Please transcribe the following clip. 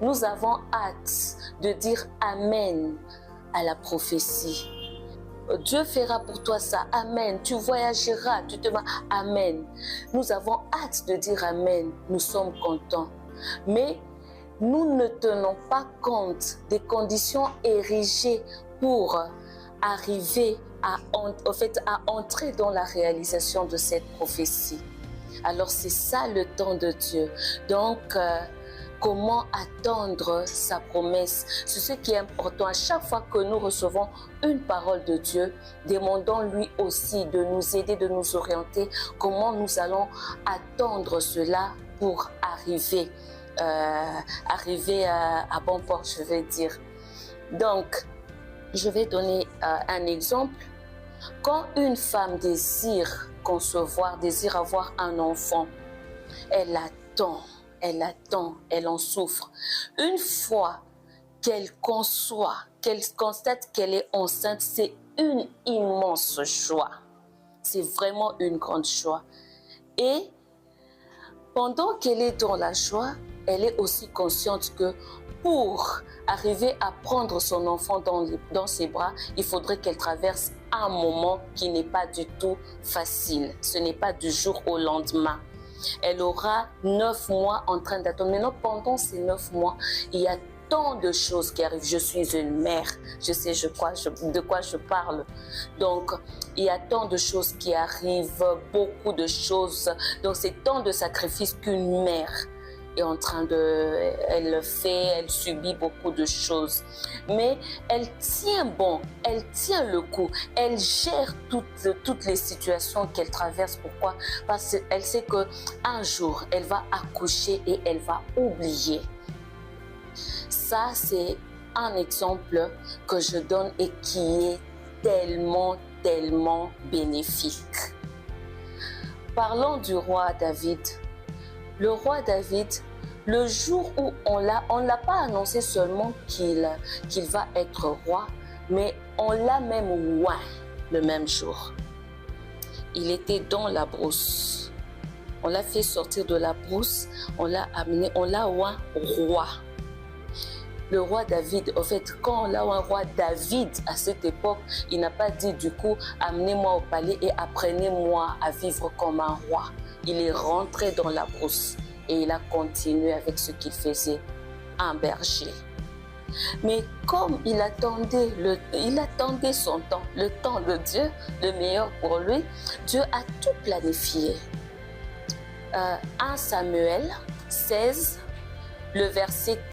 Nous avons hâte de dire Amen à la prophétie. Dieu fera pour toi ça, Amen. Tu voyageras, tu te vas, Amen. Nous avons hâte de dire Amen. Nous sommes contents. Mais nous ne tenons pas compte des conditions érigées pour arriver à entrer dans la réalisation de cette prophétie. Alors c'est ça le temps de Dieu. Donc, comment attendre sa promesse? C'est ce qui est important. À chaque fois que nous recevons une parole de Dieu, demandons-lui aussi de nous aider, de nous orienter. Comment nous allons attendre cela pour arriver à bon port, je vais dire. Donc, je vais donner un exemple. Quand une femme désire concevoir, désire avoir un enfant, elle attend, elle en souffre. Une fois qu'elle conçoit, qu'elle constate qu'elle est enceinte, c'est une immense joie. C'est vraiment une grande joie. Et pendant qu'elle est dans la joie, elle est aussi consciente que pour arriver à prendre son enfant dans ses bras, il faudrait qu'elle traverse un moment qui n'est pas du tout facile. Ce n'est pas du jour au lendemain. Elle aura 9 mois en train d'attendre. Maintenant, pendant ces 9 mois, il y a tant de choses qui arrivent. Je suis une mère, je sais de quoi je parle. Donc, il y a tant de choses qui arrivent, beaucoup de choses. Donc, c'est tant de sacrifices qu'une mère est en train de... Elle subit beaucoup de choses. Mais elle tient bon, elle tient le coup. Elle gère toutes les situations qu'elle traverse. Pourquoi? Parce qu'elle sait qu'un jour, elle va accoucher et elle va oublier. Ça, c'est un exemple que je donne et qui est tellement, tellement bénéfique. Parlons du roi David. Le roi David, le jour où on ne l'a pas annoncé seulement qu'il va être roi, mais on l'a même oint le même jour. Il était dans la brousse. On l'a fait sortir de la brousse, on l'a amené, on l'a oint roi. Le roi David, en fait, quand on l'a oint roi David, à cette époque, il n'a pas dit du coup, amenez-moi au palais et apprenez-moi à vivre comme un roi. Il est rentré dans la brousse et il a continué avec ce qu'il faisait, un berger. Mais comme il attendait son temps, le temps de Dieu, le meilleur pour lui, Dieu a tout planifié. 1 Samuel 16, le verset